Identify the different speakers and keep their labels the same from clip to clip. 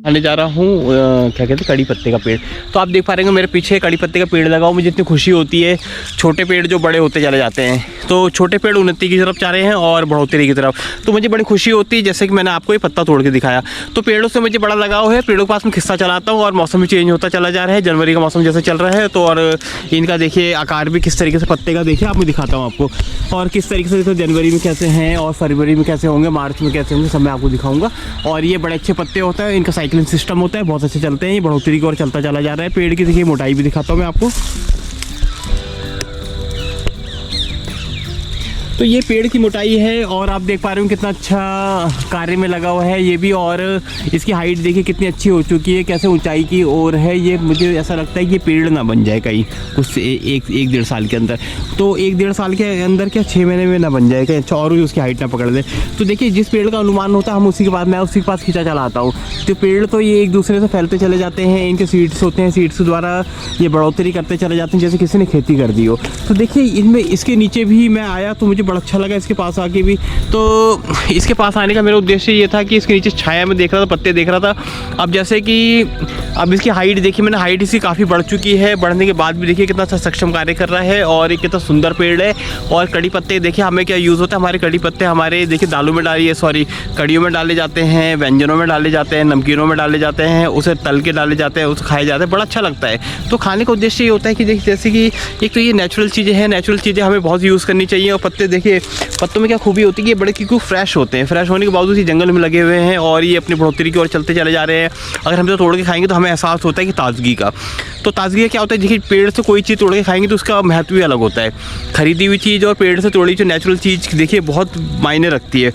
Speaker 1: आने जा रहा हूँ क्या कहते हैं कड़ी पत्ते का पेड़। तो आप देख पा रहे हैं मेरे पीछे कड़ी पत्ते का पेड़ लगा हुआ। मुझे इतनी खुशी होती है, छोटे पेड़ जो बड़े होते चले जाते हैं, तो छोटे पेड़ उन्नति की तरफ जा रहे हैं और बढ़ोतरी की तरफ, तो मुझे बड़ी खुशी होती है। जैसे कि मैंने आपको ये पत्ता तोड़ के दिखाया, तो पेड़ों से मुझे बड़ा लगाव है। पेड़ों के पास में खिस्सा चलाता हूँ और मौसम भी चेंज होता चला जा रहा है। जनवरी का मौसम जैसे चल रहा है, तो और इनका देखिए आकार भी किस तरीके से पत्ते का देखिए, आप मैं दिखाता हूँ आपको, और किस तरीके से तो जनवरी में कैसे हैं और फरवरी में कैसे होंगे, मार्च में कैसे होंगे, सब मैं आपको दिखाऊंगा। और ये बड़े अच्छे पत्ते होता है, इनका साइक्लिंग सिस्टम होता है, बहुत अच्छे चलते हैं। ये बढ़ोतरी की ओर चलता चला जा रहा है। पेड़ की देखिए मोटाई भी दिखाता हूँ मैं आपको। तो ये पेड़ की मोटाई है और आप देख पा रहे हो कितना अच्छा कार्य में लगा हुआ है ये भी। और इसकी हाइट देखिए कितनी अच्छी हो चुकी है, कैसे ऊंचाई की ओर है। ये मुझे ऐसा लगता है कि ये पेड़ ना बन जाए कहीं कुछ एक डेढ़ साल के अंदर, तो एक डेढ़ साल के अंदर क्या 6 महीने में ना बन जाए कहीं, अच्छा और भी उसकी हाइट ना पकड़ दे। तो देखिए जिस पेड़ का अनुमान होता है हम उसी के पास, मैं उसी के पास खींचा चला आता हूँ। तो पेड़ तो ये एक दूसरे से फैलते चले जाते हैं, इनके सीड्स होते हैं, सीड्स द्वारा ये बढ़ोतरी करते चले जाते हैं जैसे किसी ने खेती कर दी हो। तो देखिए इनमें इसके नीचे भी मैं आया तो मुझे बड़ा अच्छा लगा इसके पास आके भी। तो इसके पास आने का मेरा उद्देश्य ये था कि इसके नीचे छाया में देख रहा था, पत्ते देख रहा था। अब जैसे कि अब इसकी हाइट देखिए, मैंने हाइट इसकी काफ़ी बढ़ चुकी है, बढ़ने के बाद भी देखिए कितना अच्छा सक्षम कार्य कर रहा है और ये कितना सुंदर पेड़ है। और कड़ी पत्ते देखिए हमें क्या यूज़ होता है, हमारे कड़ी पत्ते हमारे देखिए दालों में डालिए, सॉरी कड़ियों में डाले जाते हैं, व्यंजनों में डाले जाते हैं, नमकीनों में डाले जाते हैं, उसे तल के डाले जाते हैं, उसे खाए जाते हैं, बड़ा अच्छा लगता है। तो खाने का उद्देश्य ये होता है कि देखिए जैसे कि एक तो ये नेचुरल चीज़ें हैं, नेचुरल चीज़ें हमें बहुत यूज़ करनी चाहिए। और पत्ते देखिए, पत्तों में क्या खूबी होती है कि ये बड़े क्योंकि फ्रेश होते हैं, फ्रेश होने के बावजूद ये जंगल में लगे हुए हैं और ये अपनी बढ़ोतरी की ओर चलते चले जा रहे हैं। अगर हम तो तोड़ के खाएंगे तो हमें एहसास होता है कि ताजगी का। तो ताजगी का क्या होता है, देखिए पेड़ से कोई चीज़ तोड़ के खाएंगे तो उसका महत्व भी अलग होता है। खरीदी हुई चीज़ और पेड़ से तोड़ी जो नेचुरल चीज़ देखिए बहुत मायने रखती है।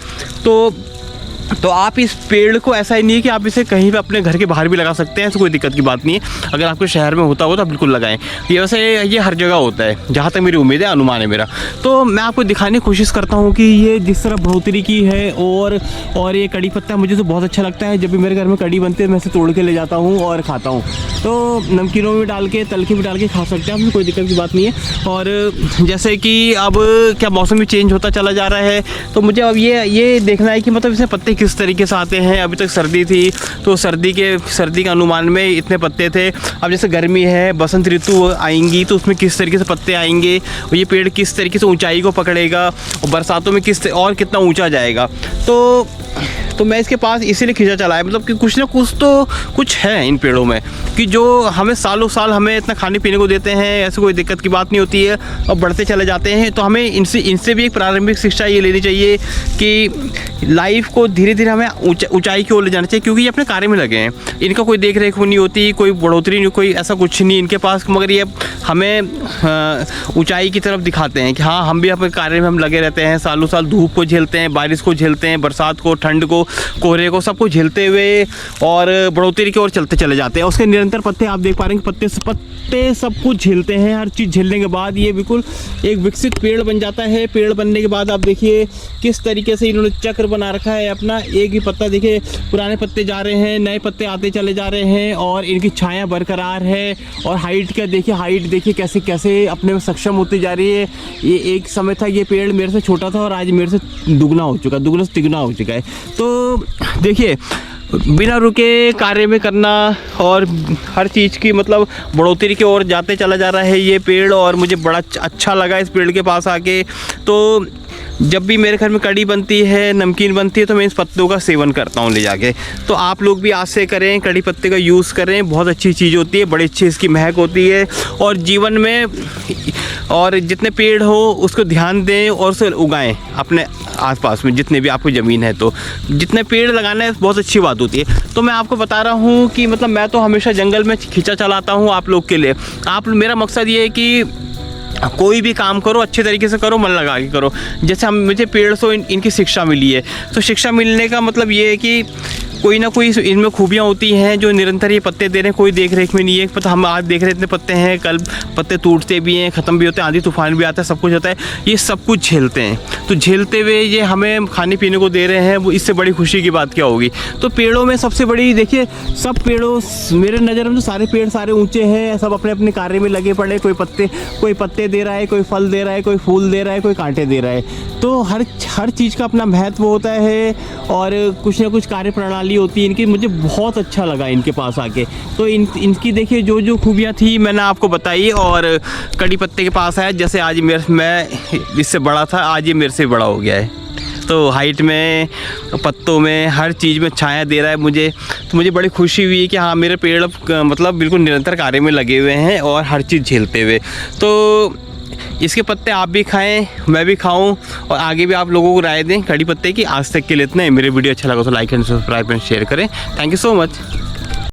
Speaker 1: तो आप इस पेड़ को ऐसा ही नहीं है कि आप इसे कहीं पे अपने घर के बाहर भी लगा सकते हैं, ऐसे कोई दिक्कत की बात नहीं है। अगर आपके शहर में होता हो तो आप बिल्कुल लगाएं। ये वैसे ये हर जगह होता है जहाँ तक मेरी उम्मीद है, अनुमान है मेरा। तो मैं आपको दिखाने की कोशिश करता हूँ कि ये जिस तरह बढ़ोतरी की है और ये कड़ी पत्ता मुझे तो बहुत अच्छा लगता है। जब भी मेरे घर में कड़ी बनती है मैं इसे तोड़ के ले जाता हूँ और खाता हूँ। तो नमकीनों में डाल के, तल के भी डाल के खा सकते हैं, कोई दिक्कत की बात नहीं है। और जैसे कि अब क्या मौसम भी चेंज होता चला जा रहा है, तो मुझे अब ये देखना है कि मतलब इसमें पत्ते किस तरीके से आते हैं। अभी तक सर्दी थी तो सर्दी के अनुमान में इतने पत्ते थे। अब जैसे गर्मी है, बसंत ऋतु आएंगी तो उसमें किस तरीके से पत्ते आएंगे, और ये पेड़ किस तरीके से ऊंचाई को पकड़ेगा, और बरसातों में और कितना ऊंचा जाएगा। तो मैं इसके पास इसीलिए खींचा चला है, मतलब कि कुछ ना कुछ तो कुछ है इन पेड़ों में कि जो हमें सालों साल हमें इतना खाने पीने को देते हैं, ऐसे कोई दिक्कत की बात नहीं होती है और बढ़ते चले जाते हैं। तो हमें इनसे भी एक प्रारंभिक शिक्षा ये लेनी चाहिए कि लाइफ को धीरे धीरे हमें ऊंचाई की ओर ले जाना चाहिए, क्योंकि ये अपने कार्य में लगे हैं। इनका कोई देख रेख नहीं होती, कोई बढ़ोतरी नहीं, कोई ऐसा कुछ नहीं इनके पास, मगर ये हमें ऊंचाई की तरफ दिखाते हैं कि हाँ हम भी अपने कार्य में हम लगे रहते हैं। सालों साल धूप को झेलते हैं, बारिश को झेलते हैं, बरसात को, ठंड को, कोहरे को, सबको झेलते हुए और बढ़ोतरी की ओर चलते चले जाते हैं। उसके निरंतर पत्ते आप देख पा रहे हैं, पत्ते सब कुछ झेलते हैं। हर चीज़ झेलने के बाद ये बिल्कुल एक विकसित पेड़ बन जाता है। पेड़ बनने के बाद आप देखिए किस तरीके से इन्होंने चक्र बना रखा है अपना। एक ही पत्ता देखिए, पुराने पत्ते जा रहे हैं, नए पत्ते आते चले जा रहे हैं और इनकी छाया बरकरार है। और हाइट का देखिए, हाइट देखिए कैसे कैसे अपने में सक्षम होती जा रही है। ये एक समय था ये पेड़ मेरे से छोटा था और आज मेरे से दुगना हो चुका, दुगना से तिगुना हो चुका है। तो देखिए बिना रुके कार्य में करना और हर चीज़ की मतलब बढ़ोतरी की ओर जाते चला जा रहा है ये पेड़, और मुझे बड़ा अच्छा लगा इस पेड़ के पास आके। तो जब भी मेरे घर में कड़ी बनती है, नमकीन बनती है, तो मैं इस पत्तों का सेवन करता हूँ ले जाके। तो आप लोग भी आज से करें, कड़ी पत्ते का यूज़ करें, बहुत अच्छी चीज़ होती है, बड़ी अच्छी इसकी महक होती है। और जीवन में और जितने पेड़ हो उसको ध्यान दें और उसे उगाएं अपने आसपास में, जितने भी आपको ज़मीन है तो जितने पेड़ लगाना है बहुत अच्छी बात होती है। तो मैं आपको बता रहा हूँ कि मतलब मैं तो हमेशा जंगल में खींचा चलाता हूँ आप लोग के लिए। मेरा मकसद ये है कि कोई भी काम करो अच्छे तरीके से करो, मन लगा के करो। जैसे मुझे पेड़ से इनकी शिक्षा मिली है, तो शिक्षा मिलने का मतलब ये है कि कोई ना कोई इनमें खूबियाँ होती हैं जो निरंतर ये पत्ते दे रहे हैं, कोई देख रेख में नहीं है। पता हम आज देख रहे इतने पत्ते हैं, कल पत्ते टूटते भी हैं, ख़त्म भी होते हैं, आंधी तूफान भी आता है, सब कुछ होता है। ये सब कुछ झेलते हैं, तो झेलते हुए ये हमें खाने पीने को दे रहे हैं, वो इससे बड़ी खुशी की बात क्या होगी। तो पेड़ों में सबसे बड़ी देखिए, सब पेड़ों मेरे नज़र में तो सारे पेड़ सारे ऊँचे हैं, सब अपने अपने कार्य में लगे पड़े। कोई पत्ते दे रहा है, कोई फल दे रहा है, कोई फूल दे रहा है, कोई कांटे दे रहा है। तो हर चीज़ का अपना महत्व होता है और कुछ ना कुछ कार्य प्रणाली होती है इनकी। मुझे बहुत अच्छा लगा इनके पास आके। तो इनकी देखिए जो जो खूबियाँ थी मैंने आपको बताई। और कड़ी पत्ते के पास आया, जैसे आज मैं इससे बड़ा था, आज ये मेरे से बड़ा हो गया है। तो हाइट में, पत्तों में, हर चीज़ में छाया दे रहा है मुझे। तो मुझे बड़ी खुशी हुई कि हाँ, मेरे पेड़ मतलब बिल्कुल निरंतर कार्य में लगे हुए हैं और हर चीज़ झेलते हुए। तो इसके पत्ते आप भी खाएं, मैं भी खाऊं और आगे भी आप लोगों को राय दें कड़ी पत्ते की। आज तक के लिए इतना ही। मेरे वीडियो अच्छा लगा तो like and subscribe and share करें। Thank you so much.